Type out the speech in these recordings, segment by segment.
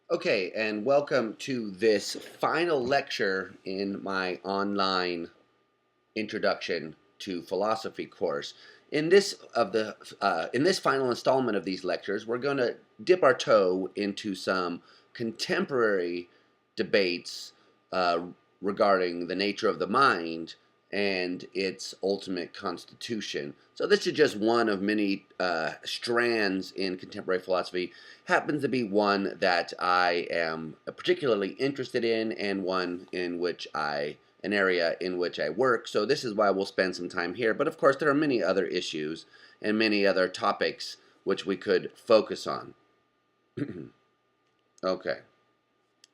Okay, and welcome to this final lecture in my online introduction to philosophy course. In this final installment of these lectures, we're going to dip our toe into some contemporary debates uh, regarding the nature of the mind and its ultimate constitution. So this is just one of many strands in contemporary philosophy. Happens to be one that I am particularly interested in, and one in which an area in which I work. So this is why we'll spend some time here. But of course, there are many other issues and many other topics which we could focus on. Okay.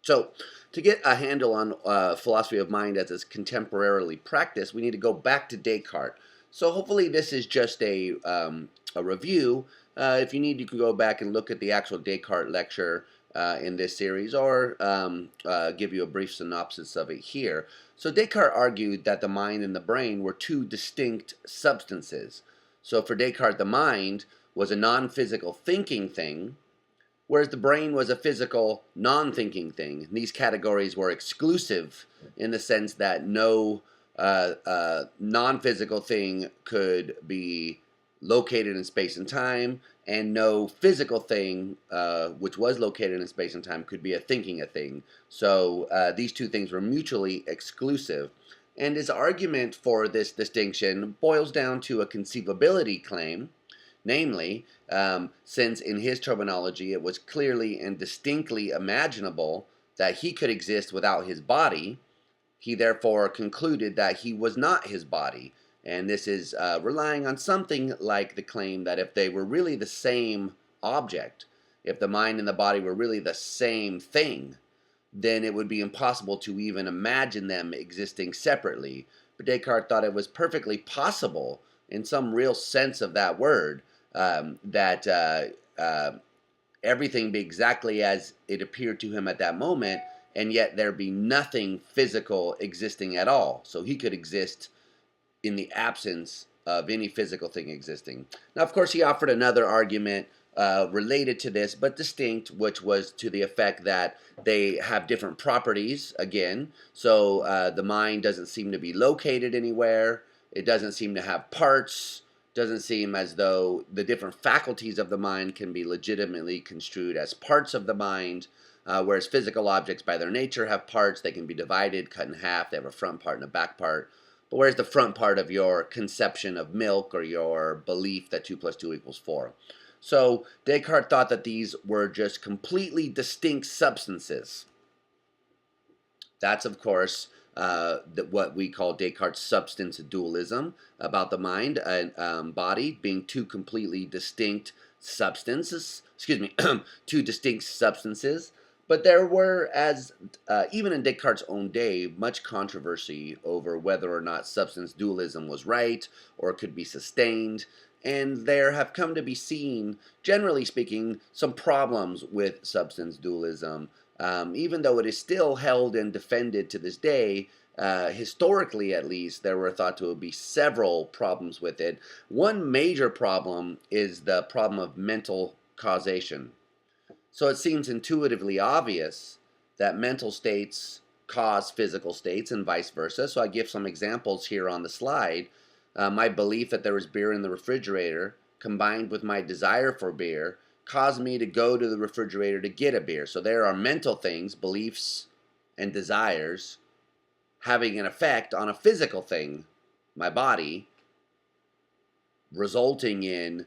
So, to get a handle on philosophy of mind as it's contemporarily practiced, we need to go back to Descartes. So, hopefully, this is just a review. If you need, you can go back and look at the actual Descartes lecture in this series, or give you a brief synopsis of it here. So, Descartes argued that the mind and the brain were two distinct substances. So, for Descartes, the mind was a non physical thinking thing, whereas the brain was a physical, non-thinking thing. These categories were exclusive in the sense that no non-physical thing could be located in space and time, and no physical thing, which was located in space and time, could be a thing. So these two things were mutually exclusive. And his argument for this distinction boils down to a conceivability claim. Namely, since in his terminology it was clearly and distinctly imaginable that he could exist without his body, he therefore concluded that he was not his body. And this is relying on something like the claim that if they were really the same object, if the mind and the body were really the same thing, then it would be impossible to even imagine them existing separately. But Descartes thought it was perfectly possible, in some real sense of that word, that everything be exactly as it appeared to him at that moment, and yet there be nothing physical existing at all. So he could exist in the absence of any physical thing existing. Now, of course, he offered another argument related to this, but distinct, which was to the effect that they have different properties, again. So the mind doesn't seem to be located anywhere. It doesn't seem to have parts. Doesn't seem as though the different faculties of the mind can be legitimately construed as parts of the mind, whereas physical objects by their nature have parts. They can be divided, cut in half. They have a front part and a back part. But where's the front part of your conception of milk, or your belief that 2 plus 2 equals 4? So Descartes thought that these were just completely distinct substances. That's, of course, what we call Descartes' substance dualism, about the mind and body being two completely distinct substances. Excuse me, two distinct substances. But there were, even in Descartes' own day, much controversy over whether or not substance dualism was right or could be sustained. And there have come to be seen, generally speaking, some problems with substance dualism. Even though it is still held and defended to this day, historically at least, there were thought to be several problems with it. One major problem is the problem of mental causation. So it seems intuitively obvious that mental states cause physical states and vice versa. So I give some examples here on the slide. My belief that there was beer in the refrigerator, combined with my desire for beer, caused me to go to the refrigerator to get a beer. So there are mental things, beliefs and desires, having an effect on a physical thing, my body, resulting in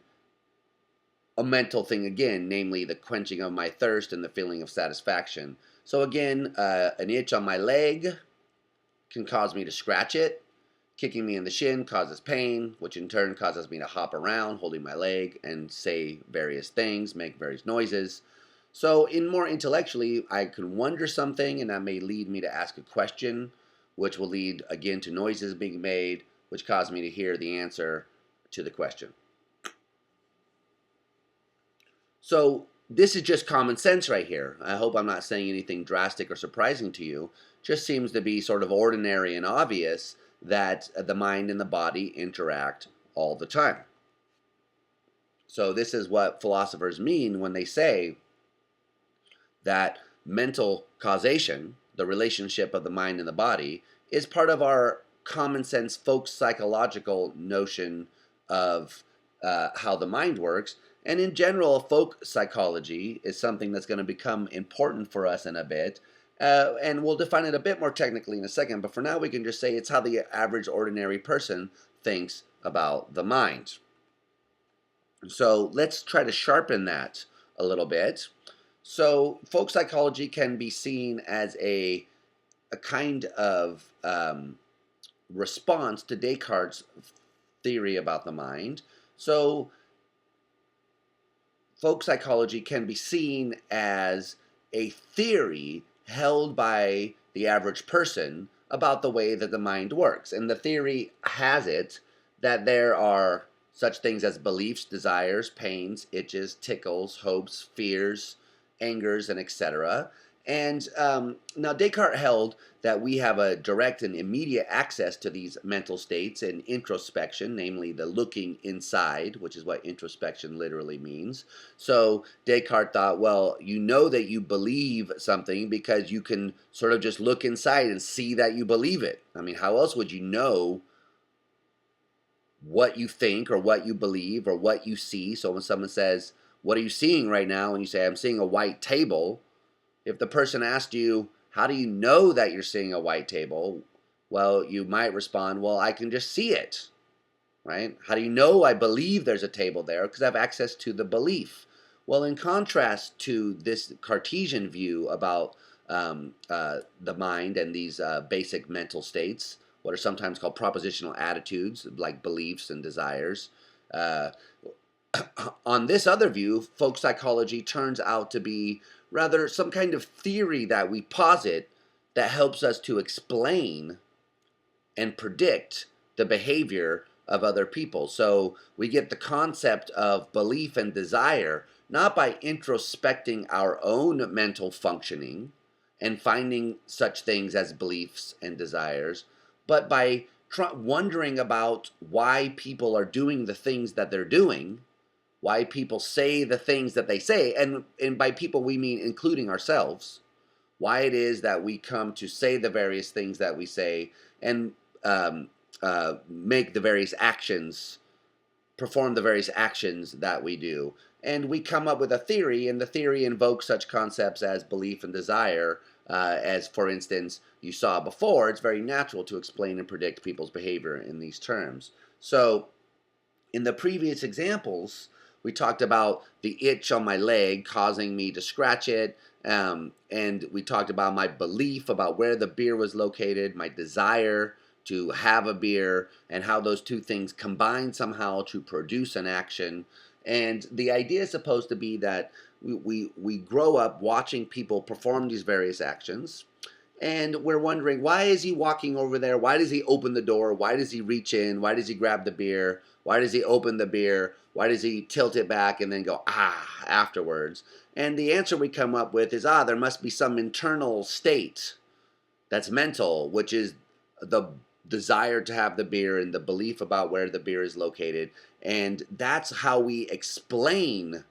a mental thing again, namely the quenching of my thirst and the feeling of satisfaction. So again, an itch on my leg can cause me to scratch it. Kicking me in the shin causes pain, which in turn causes me to hop around, holding my leg, and say various things, make various noises. So in more intellectually, I can wonder something, and that may lead me to ask a question, which will lead again to noises being made, which cause me to hear the answer to the question. So this is just common sense right here. I hope I'm not saying anything drastic or surprising to you. Just seems to be sort of ordinary and obvious that the mind and the body interact all the time. So this is what philosophers mean when they say that mental causation, the relationship of the mind and the body, is part of our common sense folk psychological notion of how the mind works. And in general, folk psychology is something that's going to become important for us in a bit. And we'll define it a bit more technically in a second, but for now we can just say it's how the average ordinary person thinks about the mind. So let's try to sharpen that a little bit. So folk psychology can be seen as a kind of response to Descartes' theory about the mind. So folk psychology can be seen as a theory held by the average person about the way that the mind works. And the theory has it that there are such things as beliefs, desires, pains, itches, tickles, hopes, fears, angers, and etc. And now Descartes held that we have a direct and immediate access to these mental states and introspection, namely the looking inside, which is what introspection literally means. So Descartes thought, well, you know that you believe something because you can sort of just look inside and see that you believe it. I mean, how else would you know what you think or what you believe or what you see? So when someone says, what are you seeing right now? And you say, I'm seeing a white table. If the person asked you, how do you know that you're seeing a white table? Well, you might respond, well, I can just see it, right? How do you know I believe there's a table there? Because I have access to the belief. Well, in contrast to this Cartesian view about the mind and these basic mental states, what are sometimes called propositional attitudes, like beliefs and desires, on this other view, folk psychology turns out to be rather some kind of theory that we posit that helps us to explain and predict the behavior of other people. So we get the concept of belief and desire not by introspecting our own mental functioning and finding such things as beliefs and desires, but by wondering about why people are doing the things that they're doing, why people say the things that they say, and by people we mean including ourselves, why it is that we come to say the various things that we say and make the various actions, perform the various actions that we do. And we come up with a theory, and the theory invokes such concepts as belief and desire, as, for instance, you saw before. It's very natural to explain and predict people's behavior in these terms. So in the previous examples, we talked about the itch on my leg causing me to scratch it, and we talked about my belief about where the beer was located, my desire to have a beer, and how those two things combine somehow to produce an action. And the idea is supposed to be that we grow up watching people perform these various actions, and we're wondering, why is he walking over there? Why does he open the door? Why does he reach in? Why does he grab the beer? Why does he open the beer? Why does he tilt it back and then go, afterwards? And the answer we come up with is, there must be some internal state that's mental, which is the desire to have the beer and the belief about where the beer is located. And that's how we explain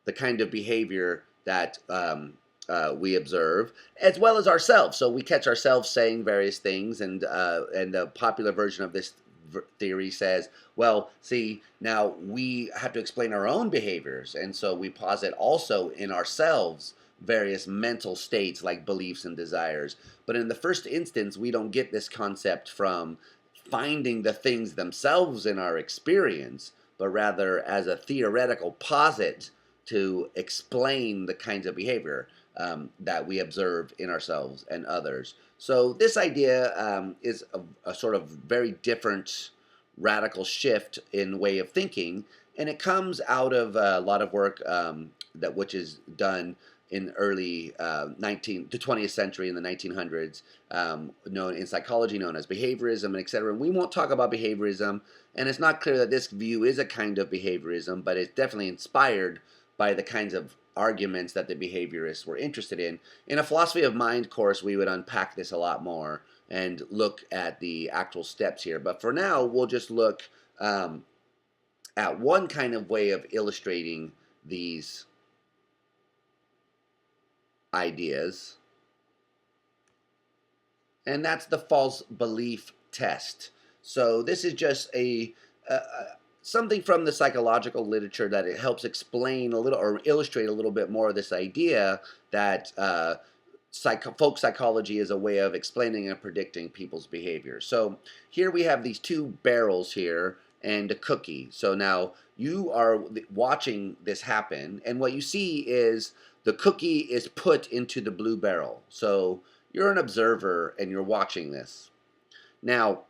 the kind of behavior that we observe, as well as ourselves. So we catch ourselves saying various things, and the popular version of this theory says, well, see, now we have to explain our own behaviors, and so we posit also in ourselves various mental states like beliefs and desires. But in the first instance, we don't get this concept from finding the things themselves in our experience, but rather as a theoretical posit to explain the kinds of behavior that we observe in ourselves and others. So this idea is a sort of very different radical shift in way of thinking, and it comes out of a lot of work which is done in early 20th century, in the 1900s, known in psychology, known as behaviorism, and etc. And we won't talk about behaviorism, and it's not clear that this view is a kind of behaviorism, but it's definitely inspired by the kinds of arguments that the behaviorists were interested in. In a philosophy of mind course, we would unpack this a lot more and look at the actual steps here. But for now, we'll just look at one kind of way of illustrating these ideas, and that's the false belief test. So this is just a something from the psychological literature that it helps explain a little or illustrate a little bit more of this idea that folk psychology is a way of explaining and predicting people's behavior. So here we have these two barrels here and a cookie. So now you are watching this happen, and what you see is the cookie is put into the blue barrel. So you're an observer and you're watching this. Now,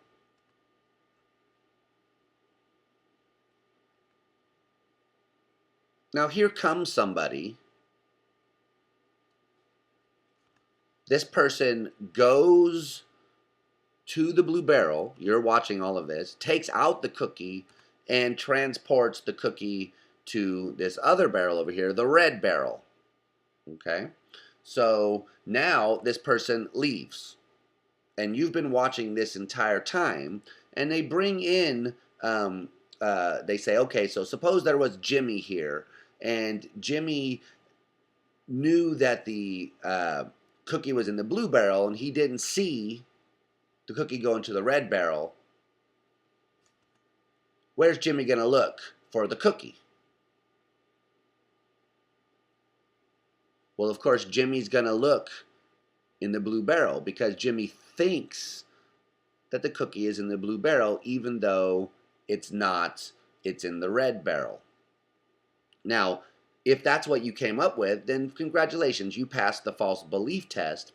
here comes somebody. This person goes to the blue barrel, you're watching all of this, takes out the cookie and transports the cookie to this other barrel over here, the red barrel. Okay? So now this person leaves. And you've been watching this entire time, and they bring in, they say, okay, so suppose there was Jimmy here, and Jimmy knew that the cookie was in the blue barrel, and he didn't see the cookie go into the red barrel. Where's Jimmy going to look for the cookie? Well, of course, Jimmy's going to look in the blue barrel because Jimmy thinks that the cookie is in the blue barrel, even though it's not, it's in the red barrel. Now, if that's what you came up with, then congratulations, you passed the false belief test.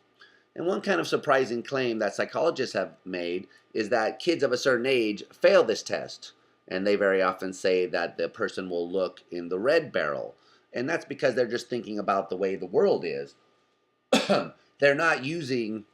And one kind of surprising claim that psychologists have made is that kids of a certain age fail this test. And they very often say that the person will look in the red barrel. And that's because they're just thinking about the way the world is. They're not using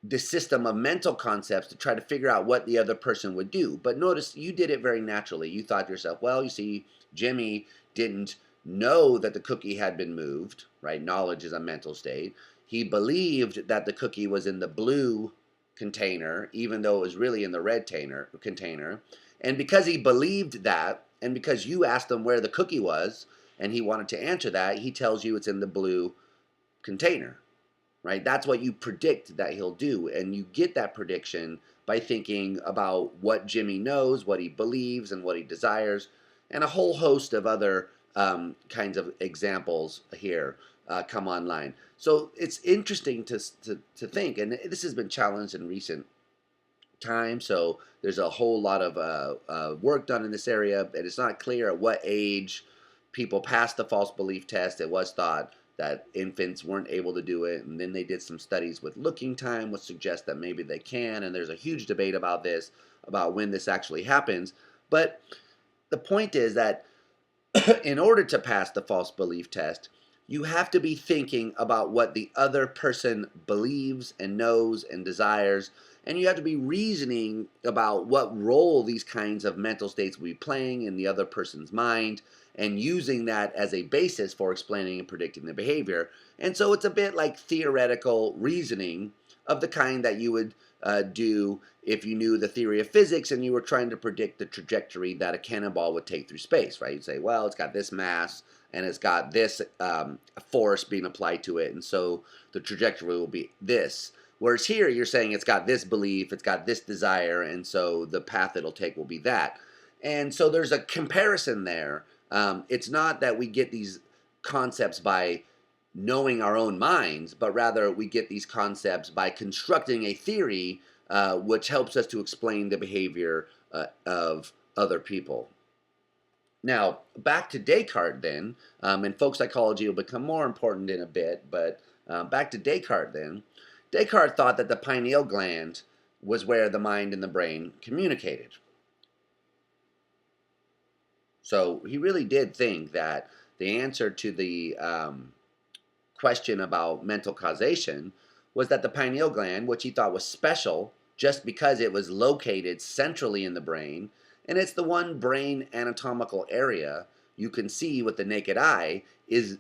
the system of mental concepts to try to figure out what the other person would do. But notice you did it very naturally. You thought to yourself, well, you see, Jimmy didn't know that the cookie had been moved, right? Knowledge is a mental state. He believed that the cookie was in the blue container, even though it was really in the red container. And because he believed that, and because you asked him where the cookie was, and he wanted to answer that, he tells you it's in the blue container, right? That's what you predict that he'll do. And you get that prediction by thinking about what Jimmy knows, what he believes, and what he desires, and a whole host of other kinds of examples here come online. So it's interesting to think, and this has been challenged in recent time, so there's a whole lot of work done in this area, and it's not clear at what age people passed the false belief test. It was thought that infants weren't able to do it, and then they did some studies with looking time, which suggests that maybe they can, and there's a huge debate about this, about when this actually happens. But the point is that in order to pass the false belief test, you have to be thinking about what the other person believes and knows and desires, and you have to be reasoning about what role these kinds of mental states will be playing in the other person's mind, and using that as a basis for explaining and predicting the behavior. And so it's a bit like theoretical reasoning of the kind that you would do if you knew the theory of physics and you were trying to predict the trajectory that a cannonball would take through space, right? You'd say, well, it's got this mass and it's got this force being applied to it, and so the trajectory will be this. Whereas here you're saying it's got this belief, it's got this desire, and so the path it'll take will be that. And so there's a comparison there. It's not that we get these concepts by knowing our own minds, but rather we get these concepts by constructing a theory which helps us to explain the behavior of other people. Now, back to Descartes then, and folk psychology will become more important in a bit, but back to Descartes then. Descartes thought that the pineal gland was where the mind and the brain communicated. So he really did think that the answer to the question about mental causation was that the pineal gland, which he thought was special just because it was located centrally in the brain, and it's the one brain anatomical area you can see with the naked eye, is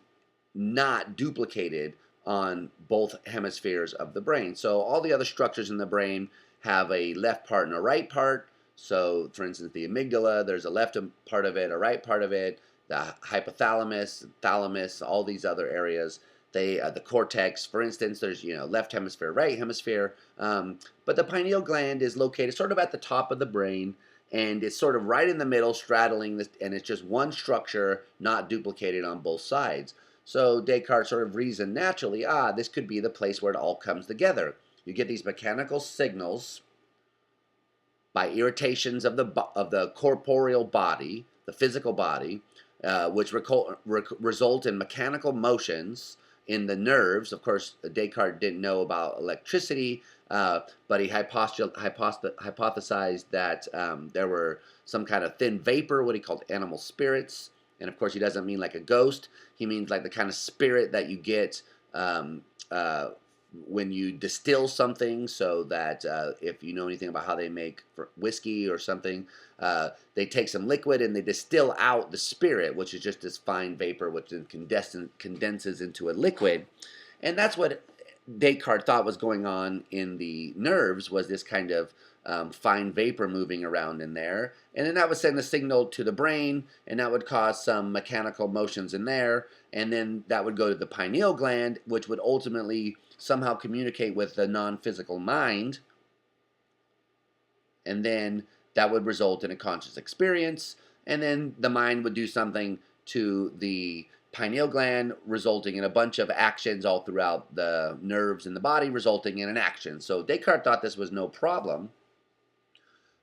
not duplicated on both hemispheres of the brain. So all the other structures in the brain have a left part and a right part. So, for instance, the amygdala, there's a left part of it, a right part of it, the hypothalamus, thalamus, all these other areas. The cortex, for instance, there's left hemisphere, right hemisphere, but the pineal gland is located sort of at the top of the brain, and it's sort of right in the middle, straddling this, and it's just one structure, not duplicated on both sides. So Descartes sort of reasoned naturally, this could be the place where it all comes together. You get these mechanical signals by irritations of the corporeal body, the physical body, which result in mechanical motions in the nerves. Of course, Descartes didn't know about electricity, but he hypothesized that there were some kind of thin vapor, what he called animal spirits. And of course, he doesn't mean like a ghost. He means like the kind of spirit that you get when you distill something, so that if you know anything about how they make whiskey or something, they take some liquid and they distill out the spirit, which is just this fine vapor which then condenses into a liquid. And that's what Descartes thought was going on in the nerves, was this kind of fine vapor moving around in there. And then that would send a signal to the brain, and that would cause some mechanical motions in there. And then that would go to the pineal gland, which would ultimately somehow communicate with the non-physical mind, and then that would result in a conscious experience, and then the mind would do something to the pineal gland, resulting in a bunch of actions all throughout the nerves in the body, resulting in an action. So Descartes thought this was no problem.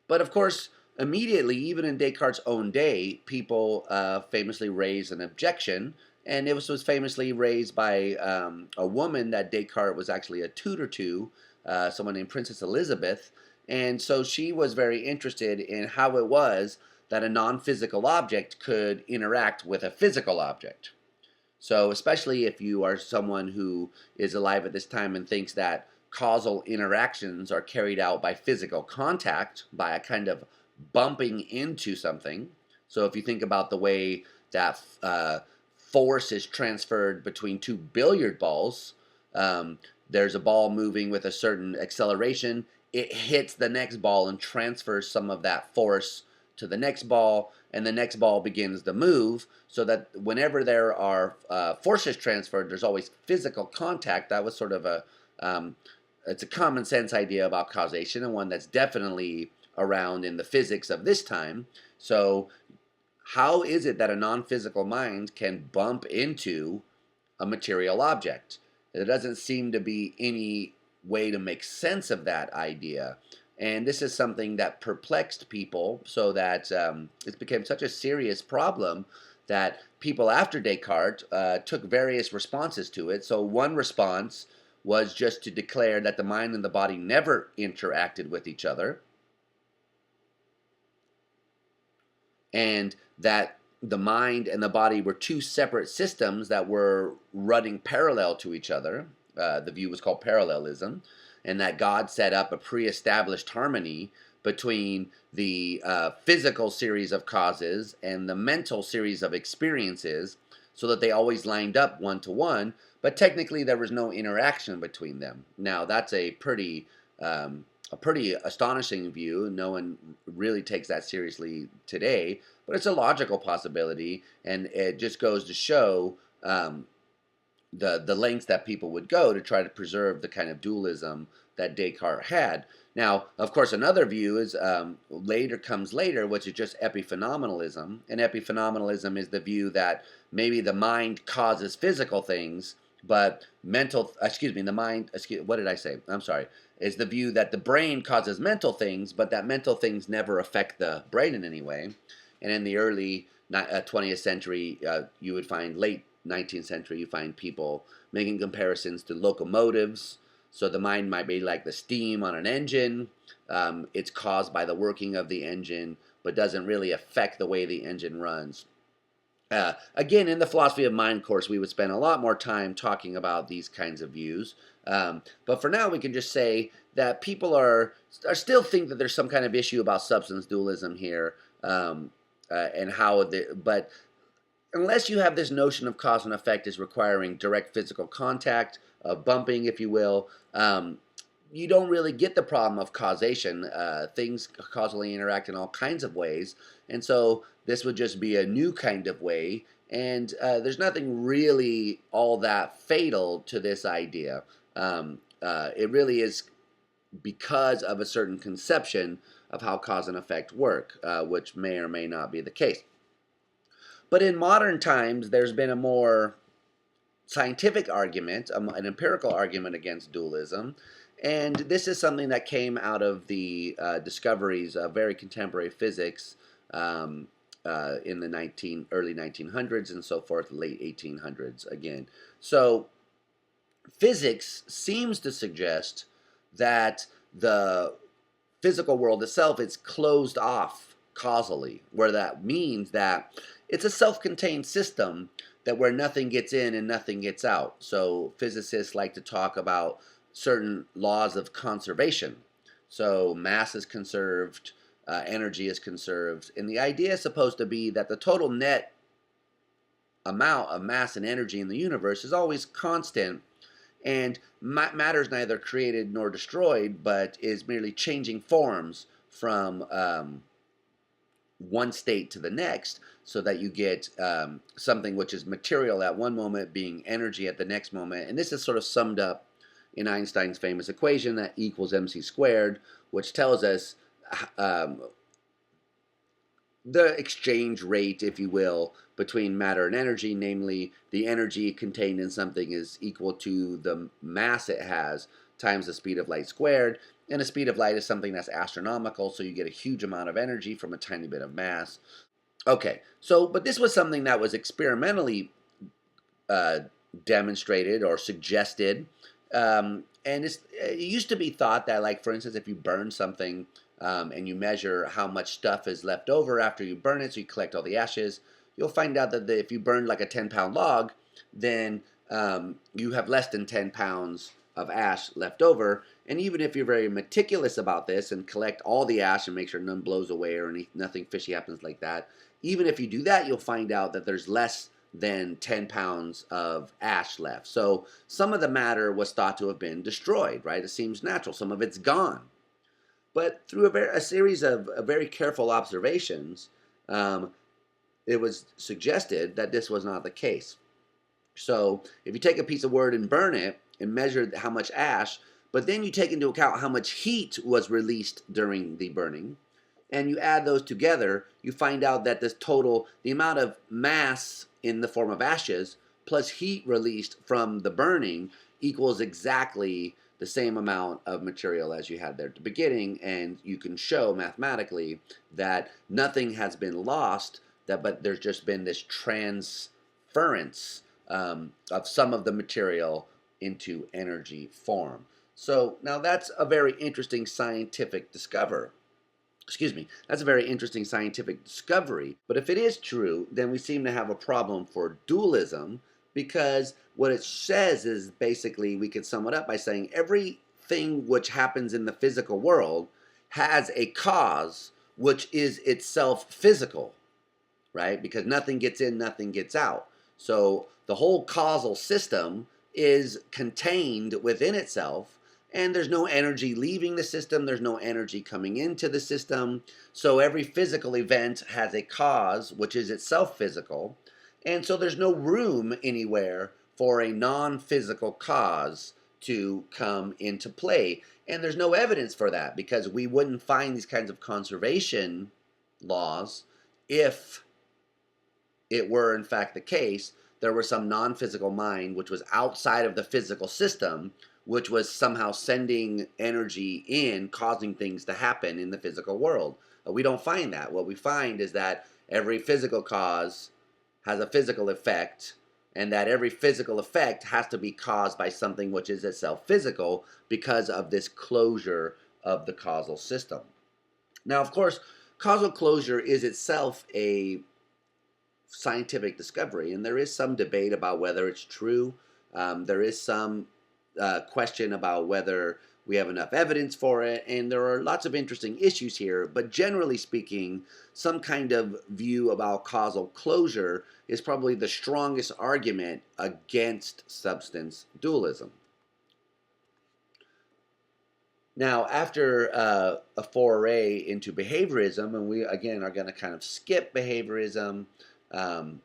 But of course, immediately, even in Descartes' own day, people famously raised an objection, and it was famously raised by a woman that Descartes was actually a tutor to, someone named Princess Elizabeth. And so she was very interested in how it was that a non-physical object could interact with a physical object. So especially if you are someone who is alive at this time and thinks that causal interactions are carried out by physical contact, by a kind of bumping into something. So if you think about the way that force is transferred between two billiard balls, there's a ball moving with a certain acceleration. It hits the next ball and transfers some of that force to the next ball, and the next ball begins to move, so that whenever there are forces transferred, there's always physical contact. That was sort of it's a common sense idea about causation, and one that's definitely around in the physics of this time. So how is it that a non-physical mind can bump into a material object? There doesn't seem to be any way to make sense of that idea. And this is something that perplexed people, so that it became such a serious problem that people after Descartes took various responses to it. So one response was just to declare that the mind and the body never interacted with each other, and that the mind and the body were two separate systems that were running parallel to each other. The view was called parallelism, and that God set up a pre-established harmony between the physical series of causes and the mental series of experiences, so that they always lined up one to one, but technically there was no interaction between them. Now that's a pretty astonishing view. No one really takes that seriously today, but it's a logical possibility, and it just goes to show the lengths that people would go to try to preserve the kind of dualism that Descartes had. Now, of course, another view is comes later, which is just epiphenomenalism. And epiphenomenalism is the view that maybe the mind causes physical things, but what did I say? I'm sorry. Is the view that the brain causes mental things, but that mental things never affect the brain in any way. And in the early 20th century, you would find late 19th century, you find people making comparisons to locomotives. So the mind might be like the steam on an engine. It's caused by the working of the engine, but doesn't really affect the way the engine runs. Again, in the philosophy of mind course, we would spend a lot more time talking about these kinds of views. But for now, we can just say that people are still think that there's some kind of issue about substance dualism here, and how but unless you have this notion of cause and effect as requiring direct physical contact, bumping, if you will, you don't really get the problem of causation. Things causally interact in all kinds of ways, and so this would just be a new kind of way. And there's nothing really all that fatal to this idea. It really is because of a certain conception of how cause and effect work, which may or may not be the case. But in modern times, there's been a more scientific argument, an empirical argument against dualism. And this is something that came out of the discoveries of very contemporary physics in the early 1900s and so forth, late 1800s again. So physics seems to suggest that the physical world itself is closed off causally, where that means that it's a self-contained system that where nothing gets in and nothing gets out. So physicists like to talk about certain laws of conservation. So mass is conserved, energy is conserved, and the idea is supposed to be that the total net amount of mass and energy in the universe is always constant, and matter is neither created nor destroyed, but is merely changing forms from one state to the next, so that you get something which is material at one moment being energy at the next moment. And this is sort of summed up in Einstein's famous equation, that E equals mc squared, which tells us the exchange rate, if you will, between matter and energy, namely the energy contained in something is equal to the mass it has times the speed of light squared. And the speed of light is something that's astronomical, so you get a huge amount of energy from a tiny bit of mass. Okay, so, but this was something that was experimentally demonstrated or suggested. And it used to be thought that, like, for instance, if you burn something and you measure how much stuff is left over after you burn it, so you collect all the ashes, you'll find out that if you burn like a 10-pound log, then you have less than 10 pounds of ash left over. And even if you're very meticulous about this and collect all the ash and make sure none blows away or nothing fishy happens like that, even if you do that, you'll find out that there's less than 10 pounds of ash left. So some of the matter was thought to have been destroyed, right? It seems natural. Some of it's gone. But through a series of very careful observations, it was suggested that this was not the case. So if you take a piece of wood and burn it and measure how much ash, but then you take into account how much heat was released during the burning, and you add those together, you find out that the amount of mass in the form of ashes plus heat released from the burning equals exactly the same amount of material as you had there at the beginning. And you can show mathematically that nothing has been lost, but there's just been this transference of some of the material into energy form. So now that's a very interesting scientific discovery. That's a very interesting scientific discovery. But if it is true, then we seem to have a problem for dualism, because what it says is basically, we could sum it up by saying everything which happens in the physical world has a cause which is itself physical, right? Because nothing gets in, nothing gets out. So the whole causal system is contained within itself, and there's no energy leaving the system, there's no energy coming into the system. So every physical event has a cause which is itself physical, and so there's no room anywhere for a non-physical cause to come into play. And there's no evidence for that, because we wouldn't find these kinds of conservation laws if it were in fact the case there was some non-physical mind which was outside of the physical system, which was somehow sending energy in, causing things to happen in the physical world. We don't find that. What we find is that every physical cause has a physical effect, and that every physical effect has to be caused by something which is itself physical, because of this closure of the causal system. Now, of course, causal closure is itself a scientific discovery, and there is some debate about whether it's true. There is some question about whether we have enough evidence for it, and there are lots of interesting issues here. But generally speaking, some kind of view about causal closure is probably the strongest argument against substance dualism. Now, after a foray into behaviorism, and we again are going to kind of skip behaviorism um,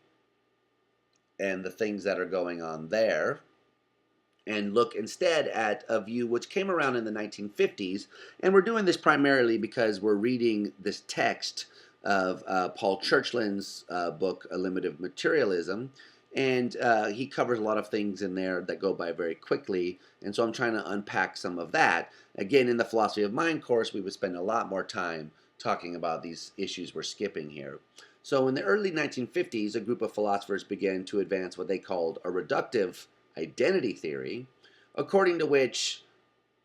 and the things that are going on there, and look instead at a view which came around in the 1950s. And we're doing this primarily because we're reading this text of Paul Churchland's book, Elimativism Materialism. And he covers a lot of things in there that go by very quickly. And so I'm trying to unpack some of that. Again, in the Philosophy of Mind course, we would spend a lot more time talking about these issues we're skipping here. So in the early 1950s, a group of philosophers began to advance what they called a reductive identity theory, according to which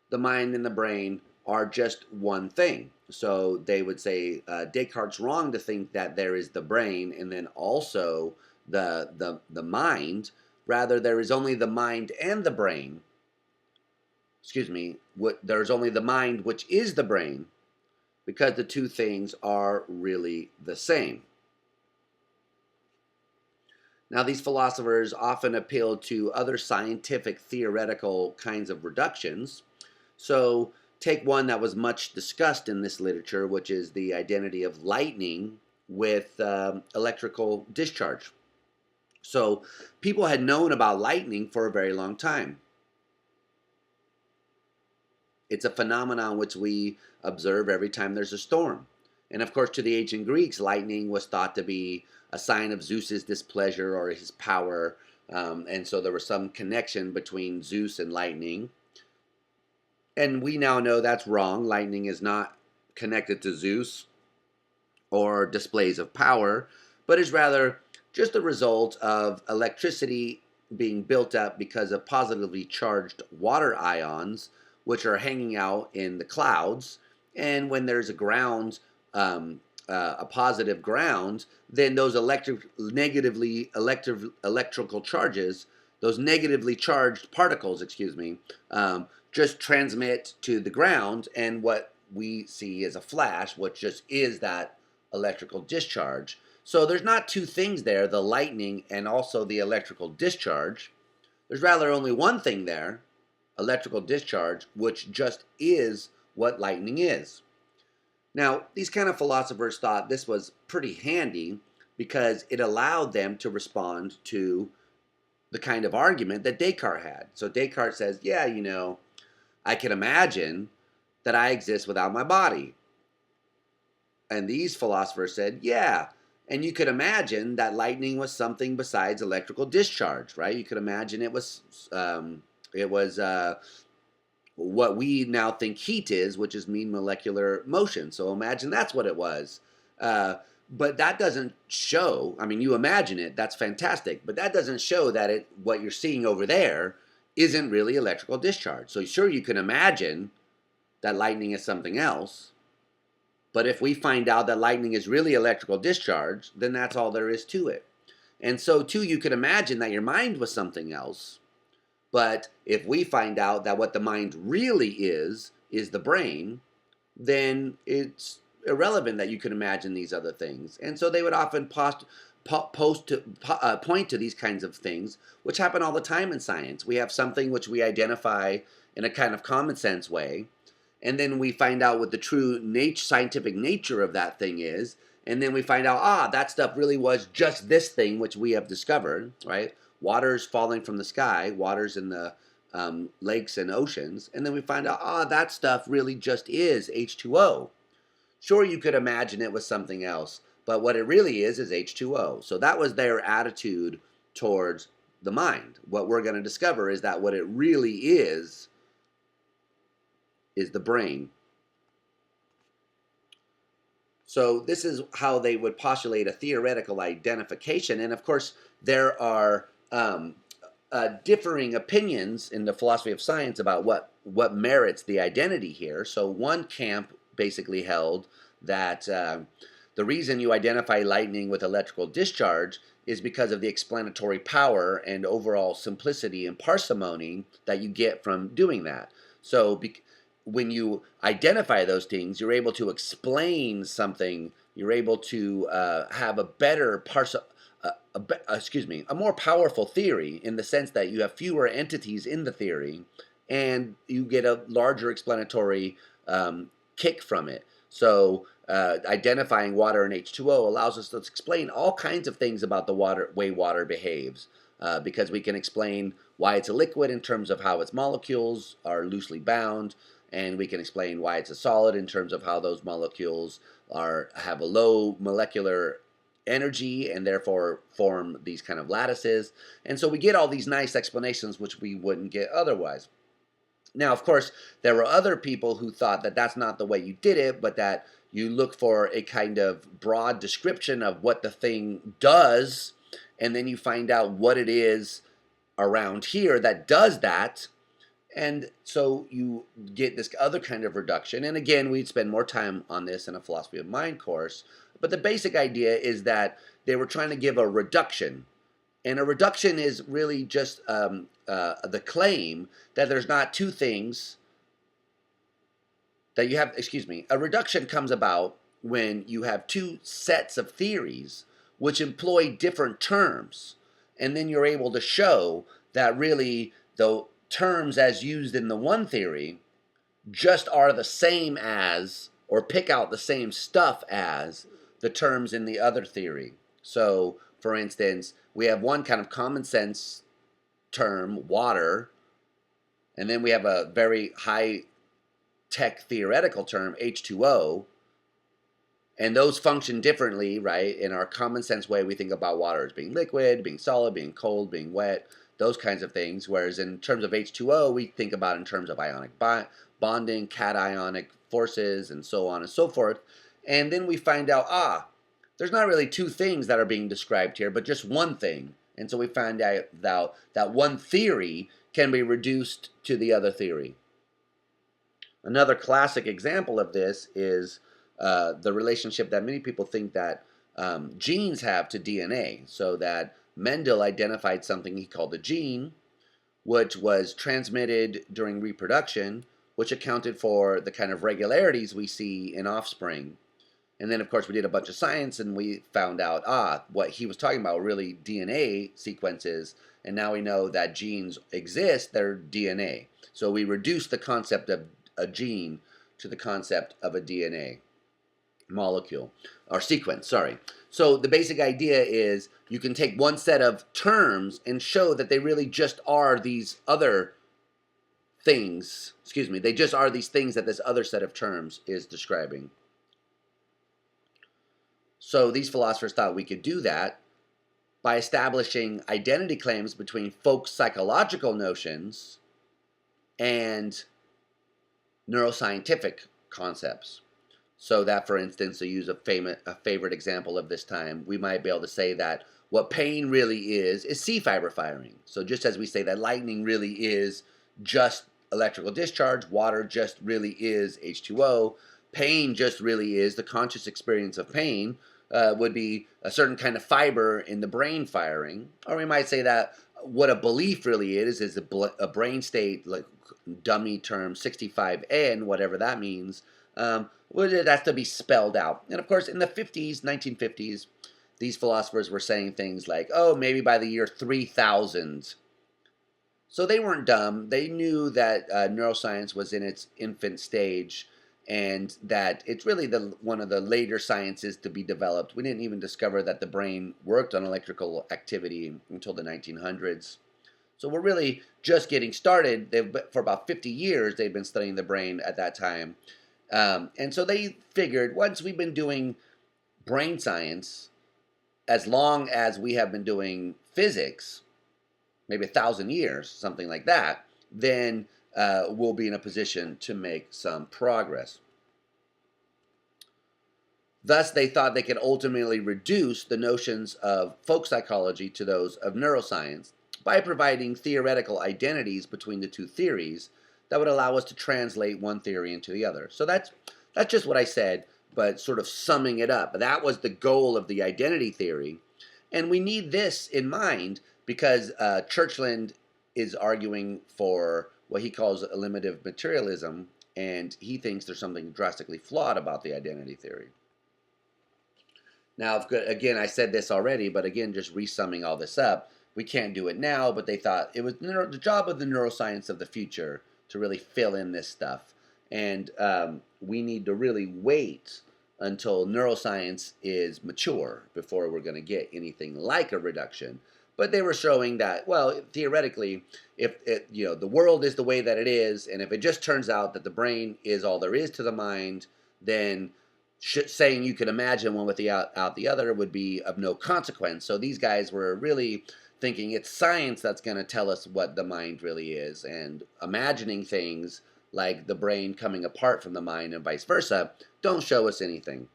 the mind and the brain are just one thing. So they would say Descartes' wrong to think that there is the brain and then also the mind. Rather, there is only the mind and the brain. Excuse me. There's only the mind, which is the brain, because the two things are really the same. Now, these philosophers often appealed to other scientific theoretical kinds of reductions. So, take one that was much discussed in this literature, which is the identity of lightning with electrical discharge. So, people had known about lightning for a very long time. It's a phenomenon which we observe every time there's a storm. And of course, to the ancient Greeks, lightning was thought to be a sign of Zeus's displeasure or his power. And so there was some connection between Zeus and lightning. And we now know that's wrong. Lightning is not connected to Zeus or displays of power, but is rather just a result of electricity being built up because of positively charged water ions, which are hanging out in the clouds. And when there's a ground, a positive ground, then those electrical charges, those negatively charged particles, just transmit to the ground, and what we see is a flash, which just is that electrical discharge. So there's not two things there, the lightning and also the electrical discharge. There's rather only one thing there, electrical discharge, which just is what lightning is. Now, these kind of philosophers thought this was pretty handy because it allowed them to respond to the kind of argument that Descartes had. So Descartes says, yeah, I can imagine that I exist without my body. And these philosophers said, yeah, and you could imagine that lightning was something besides electrical discharge, right? You could imagine it was what we now think heat is, which is mean molecular motion. So imagine that's what it was. But that doesn't show, I mean, you imagine it, that's fantastic, but that doesn't show that what you're seeing over there isn't really electrical discharge. So sure, you can imagine that lightning is something else, but if we find out that lightning is really electrical discharge, then that's all there is to it. And so too, you could imagine that your mind was something else, but if we find out that what the mind really is the brain, then it's irrelevant that you could imagine these other things. And so they would often point to these kinds of things, which happen all the time in science. We have something which we identify in a kind of common sense way, and then we find out what the true scientific nature of that thing is, and then we find out, that stuff really was just this thing which we have discovered, right? Water's falling from the sky, water's in the lakes and oceans, and then we find out, that stuff really just is H2O. Sure, you could imagine it was something else, but what it really is H2O. So that was their attitude towards the mind. What we're going to discover is that what it really is the brain. So this is how they would postulate a theoretical identification. And of course, there are differing opinions in the philosophy of science about what merits the identity here. So one camp basically held that the reason you identify lightning with electrical discharge is because of the explanatory power and overall simplicity and parsimony that you get from doing that. So when you identify those things, you're able to explain something. You're able to have a better a more powerful theory, in the sense that you have fewer entities in the theory, and you get a larger explanatory kick from it. So identifying water and H2O allows us to explain all kinds of things about the way water behaves, because we can explain why it's a liquid in terms of how its molecules are loosely bound, and we can explain why it's a solid in terms of how those molecules have a low molecular energy and therefore form these kind of lattices. And so we get all these nice explanations which we wouldn't get otherwise. Now, of course, there were other people who thought that that's not the way you did it, but that you look for a kind of broad description of what the thing does, and then you find out what it is around here that does that. And so you get this other kind of reduction. And again, we'd spend more time on this in a philosophy of mind course. But the basic idea is that they were trying to give a reduction. And a reduction is really just the claim that there's not two things that you have. Excuse me. A reduction comes about when you have two sets of theories which employ different terms. And then you're able to show that really the terms as used in the one theory just are the same as, or pick out the same stuff as, the terms in the other theory. So, for instance, we have one kind of common sense term, water, and then we have a very high tech theoretical term, H2O, and those function differently, right? In our common sense way, we think about water as being liquid, being solid, being cold, being wet, those kinds of things. Whereas in terms of H2O, we think about in terms of ionic bonding, cationic forces, and so on and so forth. And then we find out, there's not really two things that are being described here, but just one thing. And so we find out that one theory can be reduced to the other theory. Another classic example of this is the relationship that many people think that genes have to DNA. So that Mendel identified something he called a gene, which was transmitted during reproduction, which accounted for the kind of regularities we see in offspring. And then, of course, we did a bunch of science, and we found out, what he was talking about were really DNA sequences, and now we know that genes exist, they're DNA. So we reduced the concept of a gene to the concept of a DNA molecule, or sequence, sorry. So the basic idea is you can take one set of terms and show that they really just are these other things, they just are these things that this other set of terms is describing. So these philosophers thought we could do that by establishing identity claims between folk psychological notions and neuroscientific concepts. So that, for instance, to use a favorite example of this time, we might be able to say that what pain really is C fiber firing. So just as we say that lightning really is just electrical discharge, water just really is H2O, pain just really is the conscious experience of pain, would be a certain kind of fiber in the brain firing. Or we might say that what a belief really is a brain state, like dummy term 65N, whatever that means, it has to be spelled out. And of course, in the 1950s, these philosophers were saying things like, maybe by the year 3000. So they weren't dumb. They knew that neuroscience was in its infant stage, and that it's really one of the later sciences to be developed. We didn't even discover that the brain worked on electrical activity until the 1900s. So we're really just getting started. For about 50 years, they've been studying the brain at that time. And so they figured once we've been doing brain science, as long as we have been doing physics, maybe 1,000 years, something like that, then we'll be in a position to make some progress. Thus, they thought they could ultimately reduce the notions of folk psychology to those of neuroscience by providing theoretical identities between the two theories that would allow us to translate one theory into the other. So that's just what I said, but sort of summing it up. That was the goal of the identity theory. And we need this in mind because Churchland is arguing for what he calls eliminative materialism, and he thinks there's something drastically flawed about the identity theory. Now, again, I said this already, but again, just resumming all this up, we can't do it now, but they thought it was the job of the neuroscience of the future to really fill in this stuff. And we need to really wait until neuroscience is mature before we're going to get anything like a reduction. But they were showing that, well, theoretically, if the world is the way that it is, and if it just turns out that the brain is all there is to the mind, then saying you can imagine one without the other would be of no consequence. So these guys were really thinking it's science that's going to tell us what the mind really is, and imagining things like the brain coming apart from the mind and vice versa don't show us anything.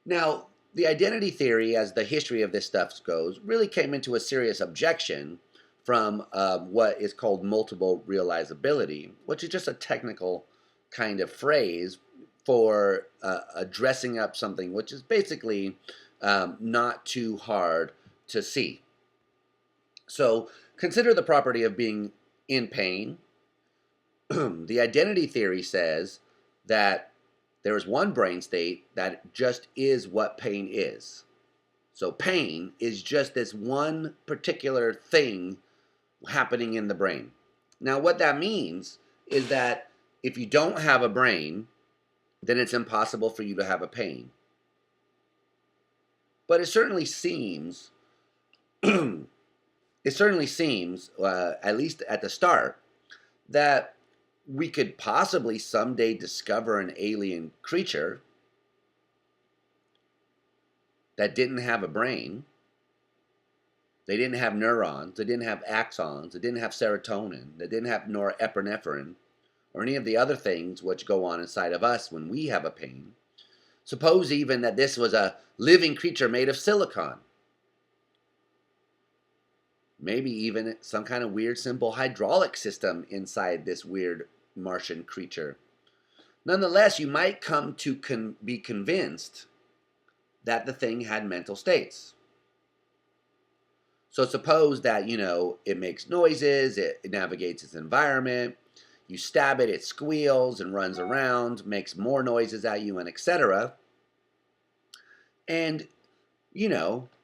Now, the identity theory, as the history of this stuff goes, really came into a serious objection from what is called multiple realizability, which is just a technical kind of phrase for dressing up something which is basically not too hard to see. So consider the property of being in pain. The identity theory says that there is one brain state that just is what pain is. So pain is just this one particular thing happening in the brain. Now what that means is that if you don't have a brain, then it's impossible for you to have a pain. But it certainly seems, at least at the start, that we could possibly someday discover an alien creature that didn't have a brain. They didn't have neurons, they didn't have axons, they didn't have serotonin, they didn't have norepinephrine, or any of the other things which go on inside of us when we have a pain. Suppose even that this was a living creature made of silicon. Maybe even some kind of weird simple hydraulic system inside this weird Martian creature. Nonetheless, you might come to be convinced that the thing had mental states. So suppose that, it makes noises, it navigates its environment, you stab it, it squeals and runs around, makes more noises at you, and etc. And,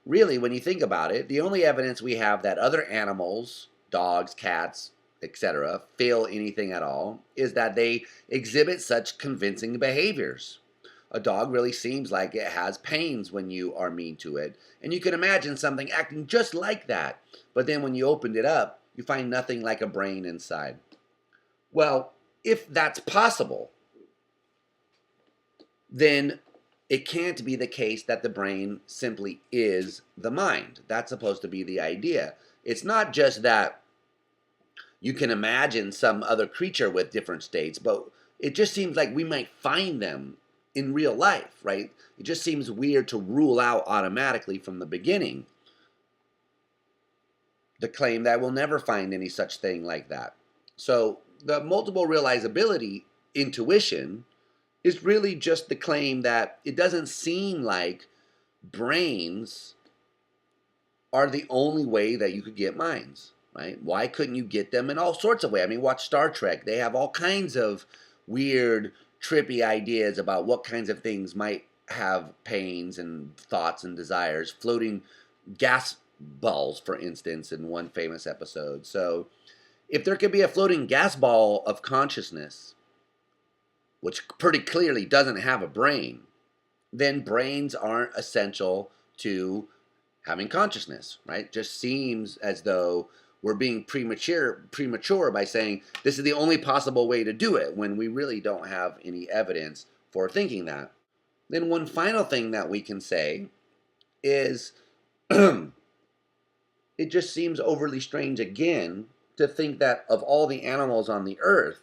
really, when you think about it, the only evidence we have that other animals, dogs, cats, etc., feel anything at all is that they exhibit such convincing behaviors. A dog really seems like it has pains when you are mean to it, and you can imagine something acting just like that, but then when you opened it up, you find nothing like a brain inside. Well, if that's possible, then it can't be the case that the brain simply is the mind. That's supposed to be the idea. It's not just that you can imagine some other creature with different states, but it just seems like we might find them in real life, right? It just seems weird to rule out automatically from the beginning the claim that we'll never find any such thing like that. So the multiple realizability intuition is really just the claim that it doesn't seem like brains are the only way that you could get minds, right? Why couldn't you get them in all sorts of ways? I mean, watch Star Trek. They have all kinds of weird, trippy ideas about what kinds of things might have pains and thoughts and desires. Floating gas balls, for instance, in one famous episode. So if there could be a floating gas ball of consciousness, which pretty clearly doesn't have a brain, then brains aren't essential to having consciousness, right? Just seems as though we're being premature by saying this is the only possible way to do it when we really don't have any evidence for thinking that. Then one final thing that we can say is it just seems overly strange again to think that of all the animals on the earth,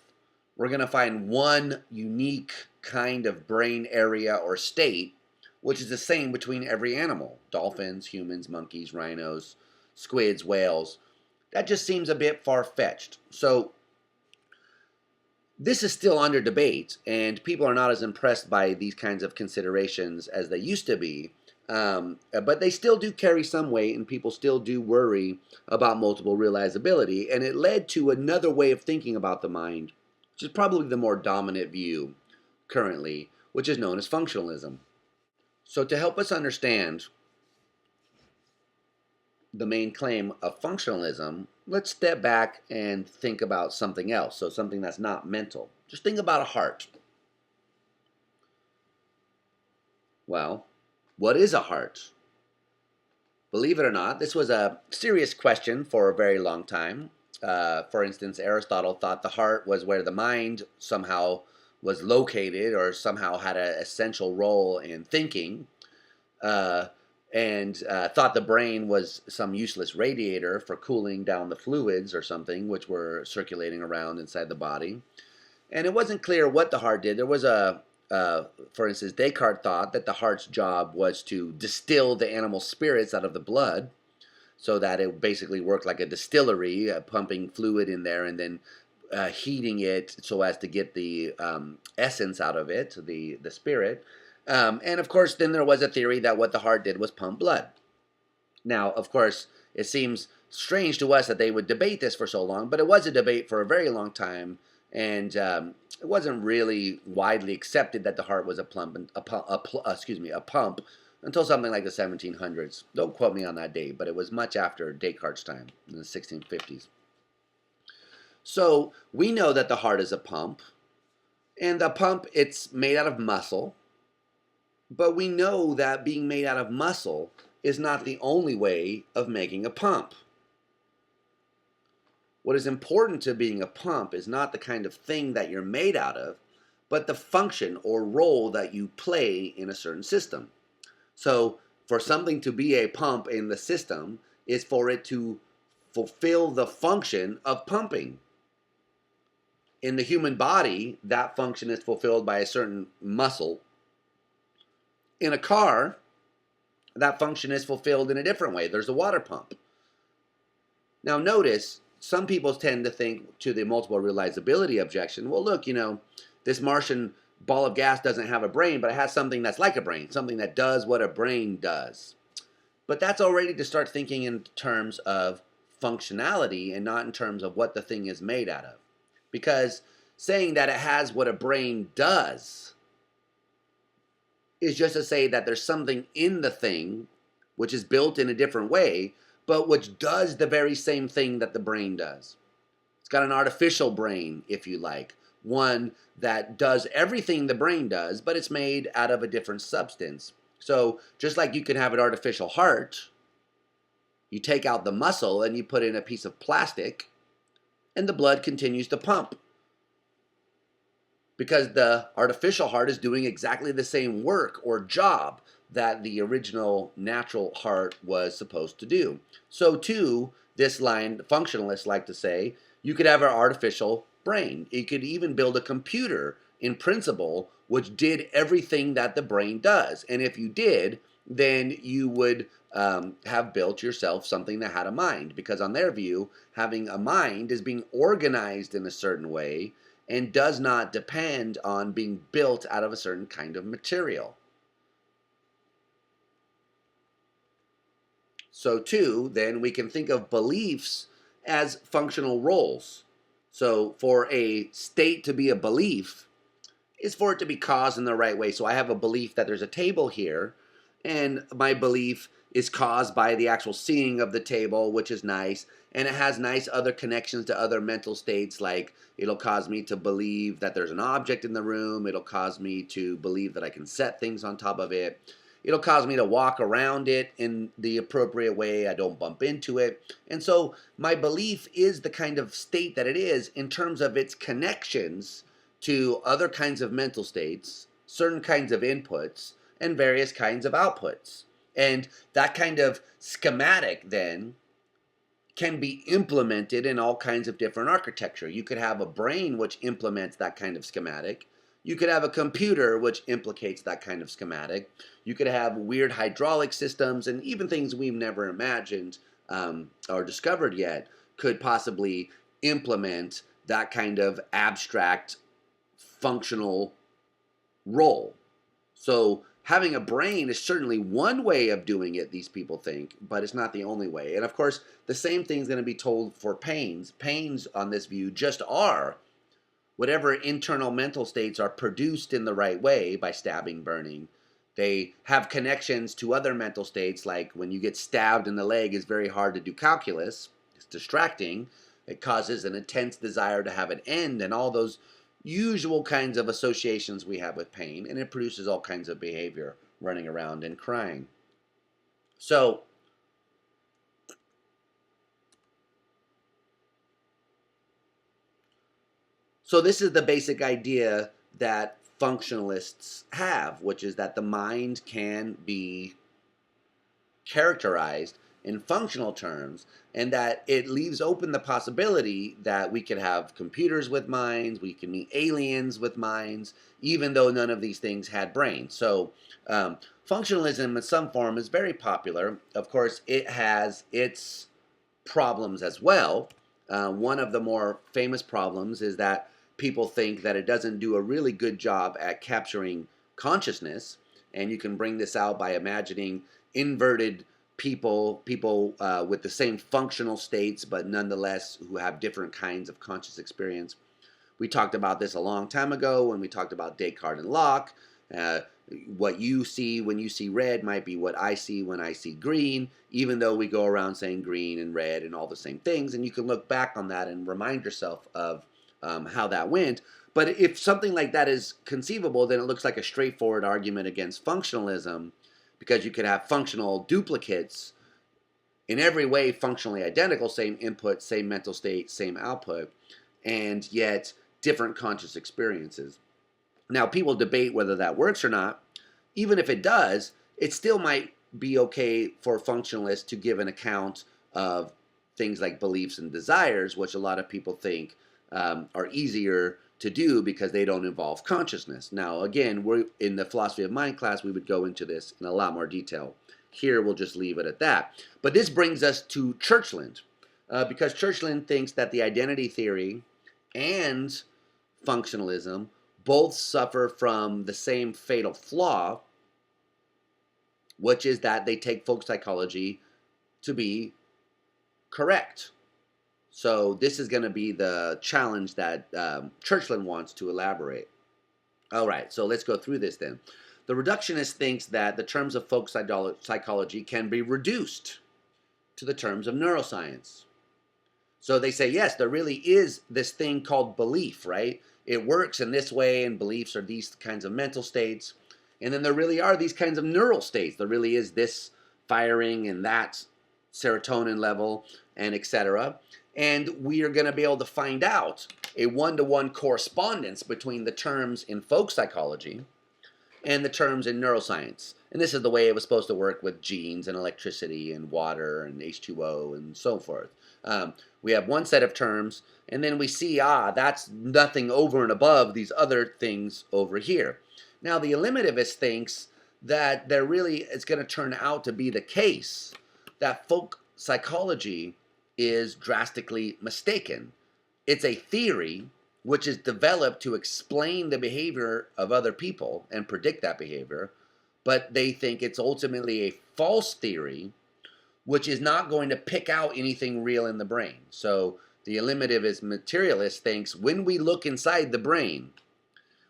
we're going to find one unique kind of brain area or state, which is the same between every animal. Dolphins, humans, monkeys, rhinos, squids, whales. That just seems a bit far-fetched. So this is still under debate, and people are not as impressed by these kinds of considerations as they used to be. But they still do carry some weight, and people still do worry about multiple realizability. And it led to another way of thinking about the mind, which is probably the more dominant view currently, which is known as functionalism. So to help us understand the main claim of functionalism, let's step back and think about something else. So something that's not mental. Just think about a heart. Well, what is a heart? Believe it or not, this was a serious question for a very long time. For instance, Aristotle thought the heart was where the mind somehow was located or somehow had an essential role in thinking, uh, and thought the brain was some useless radiator for cooling down the fluids or something which were circulating around inside the body. And it wasn't clear what the heart did. There was for instance, Descartes thought that the heart's job was to distill the animal spirits out of the blood, so that it basically worked like a distillery, pumping fluid in there and then heating it so as to get the essence out of it, the spirit. And of course, then there was a theory that what the heart did was pump blood. Now, of course, it seems strange to us that they would debate this for so long, but it was a debate for a very long time, and it wasn't really widely accepted that the heart was a pump until something like the 1700s. Don't quote me on that date, but it was much after Descartes' time in the 1650s. So we know that the heart is a pump, and the pump, it's made out of muscle, but we know that being made out of muscle is not the only way of making a pump. What is important to being a pump is not the kind of thing that you're made out of, but the function or role that you play in a certain system. So for something to be a pump in the system is for it to fulfill the function of pumping. In the human body, that function is fulfilled by a certain muscle. In a car, that function is fulfilled in a different way. There's a water pump. Now notice, some people tend to think to the multiple realizability objection, well look, this Martian ball of gas doesn't have a brain, but it has something that's like a brain, something that does what a brain does. But that's already to start thinking in terms of functionality and not in terms of what the thing is made out of. Because saying that it has what a brain does is just to say that there's something in the thing which is built in a different way, but which does the very same thing that the brain does. It's got an artificial brain, if you like, one that does everything the brain does, but it's made out of a different substance. So just like you can have an artificial heart, you take out the muscle and you put in a piece of plastic, and the blood continues to pump. Because the artificial heart is doing exactly the same work or job that the original natural heart was supposed to do. So too, this line, functionalists like to say, you could have an artificial brain. You could even build a computer in principle which did everything that the brain does. And if you did, then you would have built yourself something that had a mind. Because on their view, having a mind is being organized in a certain way and does not depend on being built out of a certain kind of material. So too, then we can think of beliefs as functional roles. So for a state to be a belief is for it to be caused in the right way. So I have a belief that there's a table here, and my belief is caused by the actual seeing of the table, which is nice, and it has nice other connections to other mental states, like it'll cause me to believe that there's an object in the room, it'll cause me to believe that I can set things on top of it, it'll cause me to walk around it in the appropriate way, I don't bump into it. And so my belief is the kind of state that it is in terms of its connections to other kinds of mental states, certain kinds of inputs, and various kinds of outputs. And that kind of schematic then can be implemented in all kinds of different architecture. You could have a brain which implements that kind of schematic. You could have a computer which implicates that kind of schematic. You could have weird hydraulic systems, and even things we've never imagined or discovered yet could possibly implement that kind of abstract functional role. So having a brain is certainly one way of doing it, these people think, but it's not the only way. And of course, the same thing is going to be told for pains. Pains, on this view, just are whatever internal mental states are produced in the right way by stabbing, burning, They have connections to other mental states, like when you get stabbed in the leg, it's very hard to do calculus. It's distracting. It causes an intense desire to have an end, and all those usual kinds of associations we have with pain, and it produces all kinds of behavior, running around and crying. So, this is the basic idea that functionalists have, which is that the mind can be characterized in functional terms, and that it leaves open the possibility that we could have computers with minds, we can meet aliens with minds, even though none of these things had brains. So functionalism in some form is very popular. Of course, it has its problems as well. One of the more famous problems is that people think that it doesn't do a really good job at capturing consciousness, and you can bring this out by imagining inverted people with the same functional states, but nonetheless who have different kinds of conscious experience. We talked about this a long time ago when we talked about Descartes and Locke. What you see when you see red might be what I see when I see green, even though we go around saying green and red and all the same things. And you can look back on that and remind yourself of how that went. But if something like that is conceivable, then it looks like a straightforward argument against functionalism, because you could have functional duplicates in every way functionally identical, same input, same mental state, same output, and yet different conscious experiences. Now, people debate whether that works or not. Even if it does, it still might be okay for functionalists to give an account of things like beliefs and desires, which a lot of people think are easier to do because they don't involve consciousness. Now, again, we're in the philosophy of mind class, we would go into this in a lot more detail. Here, we'll just leave it at that. But this brings us to Churchland, because Churchland thinks that the identity theory and functionalism both suffer from the same fatal flaw, which is that they take folk psychology to be correct. So this is going to be the challenge that Churchland wants to elaborate. All right, so let's go through this then. The reductionist thinks that the terms of folk psychology can be reduced to the terms of neuroscience. So they say, yes, there really is this thing called belief, right? It works in this way, and beliefs are these kinds of mental states. And then there really are these kinds of neural states. There really is this firing and that serotonin level, and etc. And we are going to be able to find out a one-to-one correspondence between the terms in folk psychology and the terms in neuroscience. And this is the way it was supposed to work with genes and electricity and water and H2O and so forth. We have one set of terms, and then we see, that's nothing over and above these other things over here. Now, the Elimativism thinks that there really is going to turn out to be the case that folk psychology is drastically mistaken. It's a theory which is developed to explain the behavior of other people and predict that behavior, but they think it's ultimately a false theory which is not going to pick out anything real in the brain. So the Elimativism materialist thinks when we look inside the brain,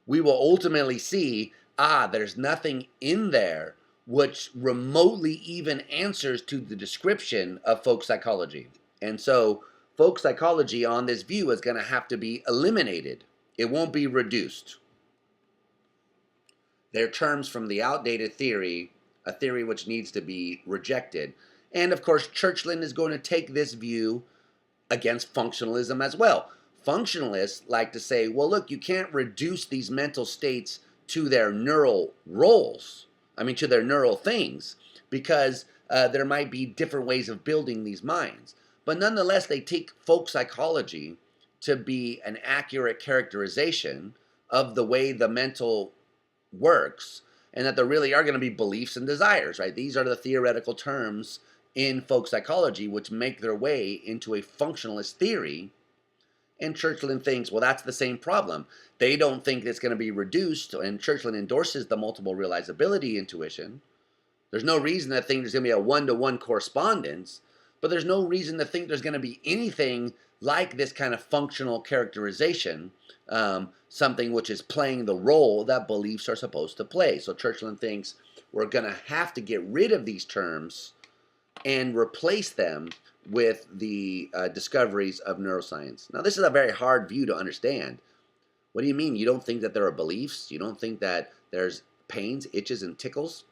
we will ultimately see, there's nothing in there which remotely even answers to the description of folk psychology. And so folk psychology on this view is going to have to be eliminated. It won't be reduced. They're terms from the outdated theory, a theory which needs to be rejected. And of course, Churchland is going to take this view against functionalism as well. Functionalists like to say, well, look, you can't reduce these mental states to their neural roles. To their neural things, because there might be different ways of building these minds. But nonetheless, they take folk psychology to be an accurate characterization of the way the mental works, and that there really are going to be beliefs and desires, right? These are the theoretical terms in folk psychology which make their way into a functionalist theory. And Churchland thinks, well, that's the same problem. They don't think it's going to be reduced, and Churchland endorses the multiple realizability intuition. There's no reason to think there's going to be a one-to-one correspondence, but there's no reason to think there's going to be anything like this kind of functional characterization, something which is playing the role that beliefs are supposed to play. So Churchland thinks we're going to have to get rid of these terms and replace them with the discoveries of neuroscience. Now, this is a very hard view to understand. What do you mean? You don't think that there are beliefs? You don't think that there's pains, itches, and tickles?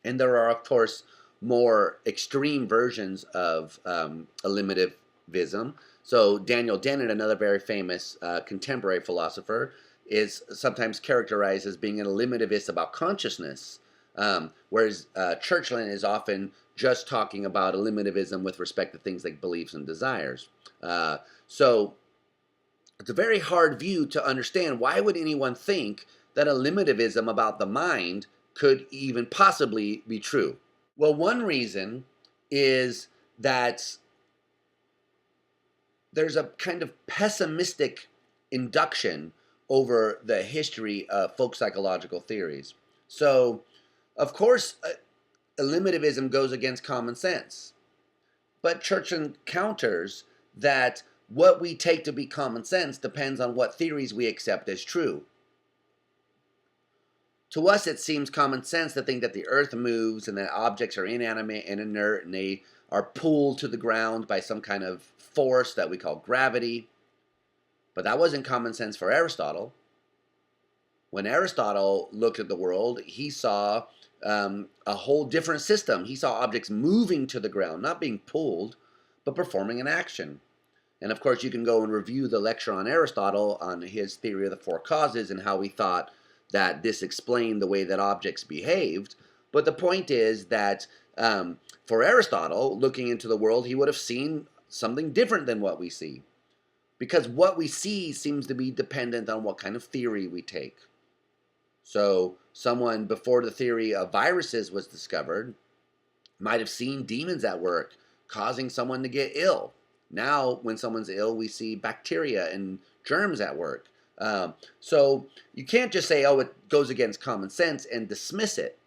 And there are, of course, more extreme versions of Elimativism. So Daniel Dennett, another very famous contemporary philosopher, is sometimes characterized as being an eliminativist about consciousness, whereas Churchland is often just talking about elimativism with respect to things like beliefs and desires. So it's a very hard view to understand. Why would anyone think that elimativism about the mind could even possibly be true? Well, one reason is that there's a kind of pessimistic induction over the history of folk psychological theories. So, of course, elimativism goes against common sense. But Churchland counters that what we take to be common sense depends on what theories we accept as true. To us, it seems common sense to think that the earth moves and that objects are inanimate and inert and they are pulled to the ground by some kind of force that we call gravity. But that wasn't common sense for Aristotle. When Aristotle looked at the world, he saw a whole different system. He saw objects moving to the ground, not being pulled, but performing an action. And of course, you can go and review the lecture on Aristotle on his theory of the four causes and how he thought that this explained the way that objects behaved. But the point is that for Aristotle, looking into the world, he would have seen something different than what we see. Because what we see seems to be dependent on what kind of theory we take. So someone before the theory of viruses was discovered might have seen demons at work causing someone to get ill. Now, when someone's ill, we see bacteria and germs at work. So you can't just say, oh, it goes against common sense and dismiss it.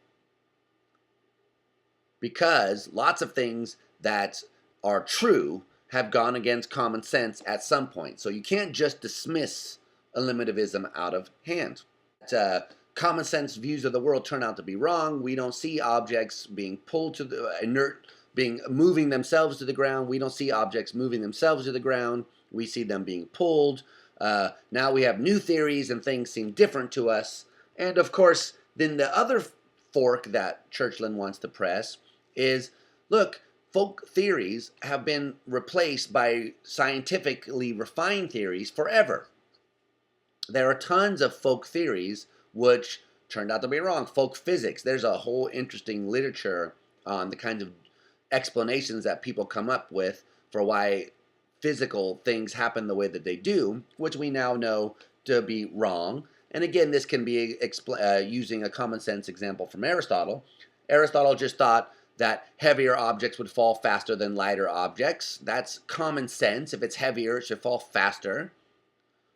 Because lots of things that are true have gone against common sense at some point. So you can't just dismiss elimativism out of hand. Common sense views of the world turn out to be wrong. We don't see objects being pulled to the inert, moving themselves to the ground. We don't see objects moving themselves to the ground. We see them being pulled. Now we have new theories and things seem different to us. And of course, then the other fork that Churchland wants to press is, look, folk theories have been replaced by scientifically refined theories forever. There are tons of folk theories which turned out to be wrong. Folk physics, there's a whole interesting literature on the kinds of explanations that people come up with for why physical things happen the way that they do, which we now know to be wrong. And again, this can be using a common sense example from Aristotle. Aristotle just thought that heavier objects would fall faster than lighter objects. That's common sense. If it's heavier, it should fall faster.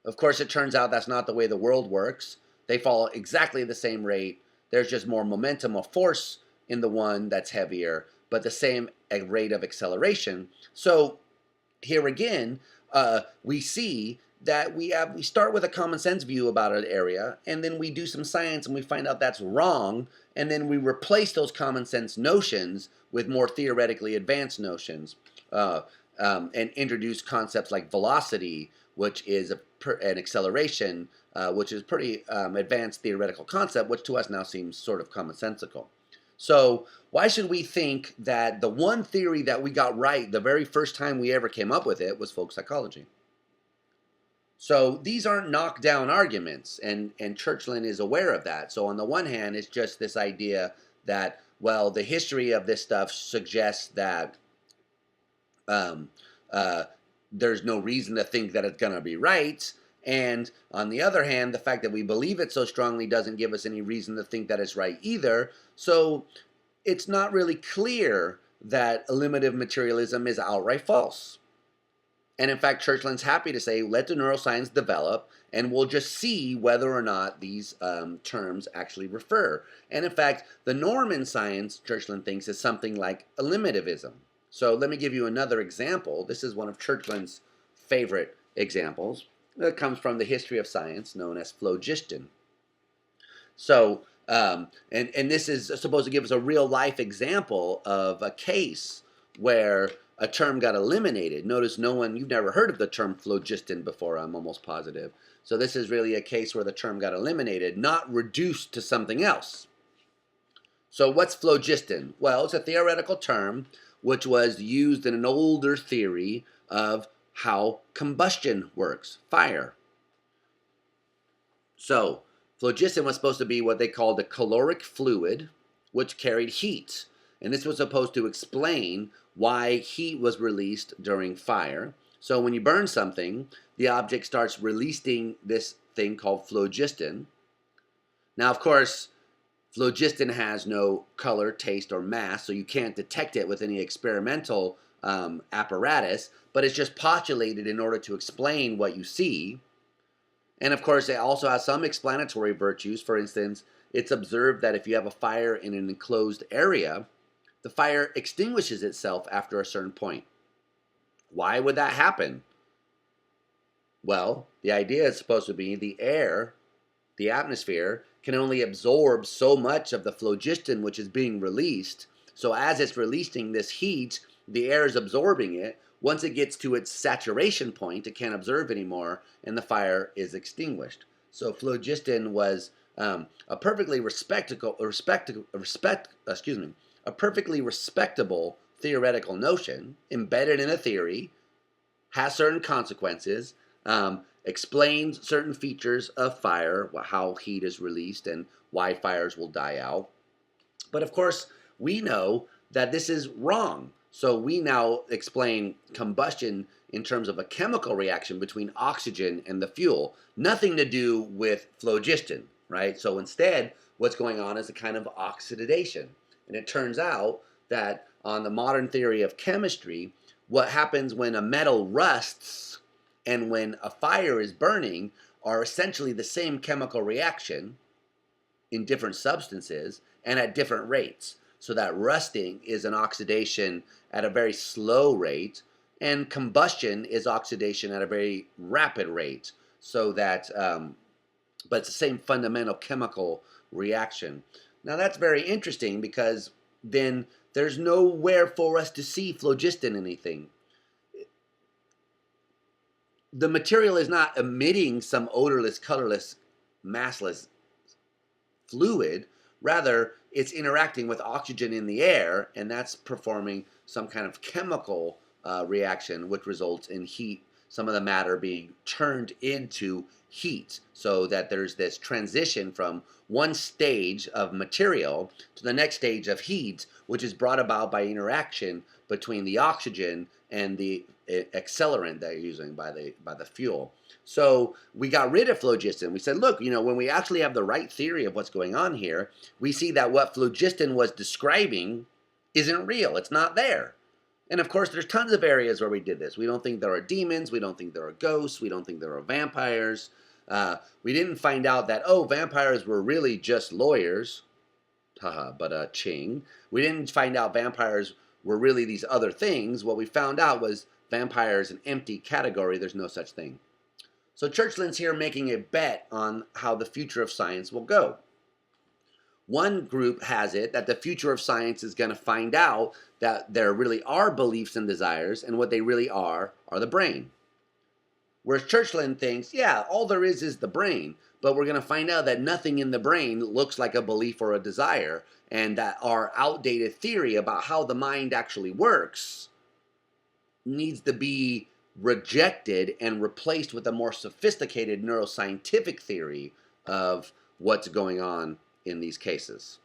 Of course, it turns out that's not the way the world works. They fall exactly the same rate. There's just more momentum or force in the one that's heavier, but the same rate of acceleration. So here again, we see that we start with a common sense view about an area, and then we do some science and we find out that's wrong, and then we replace those common sense notions with more theoretically advanced notions, and introduce concepts like velocity, which is an acceleration, which is pretty advanced theoretical concept, which to us now seems sort of commonsensical. So why should we think that the one theory that we got right the very first time we ever came up with it was folk psychology? So these aren't knockdown arguments, and Churchland is aware of that. So on the one hand, it's just this idea that, well, the history of this stuff suggests that there's no reason to think that it's going to be right. And on the other hand, the fact that we believe it so strongly doesn't give us any reason to think that it's right either. So it's not really clear that eliminative materialism is outright false. And in fact, Churchland's happy to say, let the neuroscience develop, and we'll just see whether or not these terms actually refer. And in fact, the norm in science, Churchland thinks, is something like elimativism. So let me give you another example. This is one of Churchland's favorite examples. That comes from the history of science, known as phlogiston. So And this is supposed to give us a real life example of a case where a term got eliminated. Notice you've never heard of the term phlogiston before, I'm almost positive. So this is really a case where the term got eliminated, not reduced to something else. So what's phlogiston? Well, it's a theoretical term which was used in an older theory of how combustion works, fire. So phlogiston was supposed to be what they called a caloric fluid which carried heat. And this was supposed to explain why heat was released during fire. So when you burn something, the object starts releasing this thing called phlogiston. Now, of course, phlogiston has no color, taste, or mass, so you can't detect it with any experimental apparatus, but it's just postulated in order to explain what you see. And of course, it also has some explanatory virtues. For instance, it's observed that if you have a fire in an enclosed area, the fire extinguishes itself after a certain point. Why would that happen? Well, the idea is supposed to be the air, the atmosphere, can only absorb so much of the phlogiston which is being released. So as it's releasing this heat, the air is absorbing it. Once it gets to its saturation point, it can't absorb anymore, and the fire is extinguished. So phlogiston was a perfectly respectable theoretical notion embedded in a theory, has certain consequences, explains certain features of fire, how heat is released and why fires will die out. But of course, we know that this is wrong. So we now explain combustion in terms of a chemical reaction between oxygen and the fuel. Nothing to do with phlogiston, right? So instead, what's going on is a kind of oxidation. And it turns out that on the modern theory of chemistry, what happens when a metal rusts and when a fire is burning are essentially the same chemical reaction in different substances and at different rates. So that rusting is an oxidation at a very slow rate, and combustion is oxidation at a very rapid rate. So that, but it's the same fundamental chemical reaction. Now that's very interesting because then there's nowhere for us to see phlogiston in anything. The material is not emitting some odorless, colorless, massless fluid. Rather, it's interacting with oxygen in the air, and that's performing some kind of chemical reaction, which results in heat, some of the matter being turned into heat, so that there's this transition from one stage of material to the next stage of heat, which is brought about by interaction between the oxygen and the accelerant that you're using by the fuel. So we got rid of phlogiston. We said, look, when we actually have the right theory of what's going on here, we see that what phlogiston was describing isn't real. It's not there. And of course, there's tons of areas where we did this. We don't think there are demons. We don't think there are ghosts. We don't think there are vampires. We didn't find out that, vampires were really just lawyers. Haha, but ching. We didn't find out vampires were really these other things. What we found out was vampires an empty category. There's no such thing. So Churchland's here making a bet on how the future of science will go. One group has it that the future of science is going to find out that there really are beliefs and desires, and what they really are the brain. Whereas Churchland thinks, yeah, all there is the brain, but we're going to find out that nothing in the brain looks like a belief or a desire, and that our outdated theory about how the mind actually works needs to be rejected and replaced with a more sophisticated neuroscientific theory of what's going on in these cases.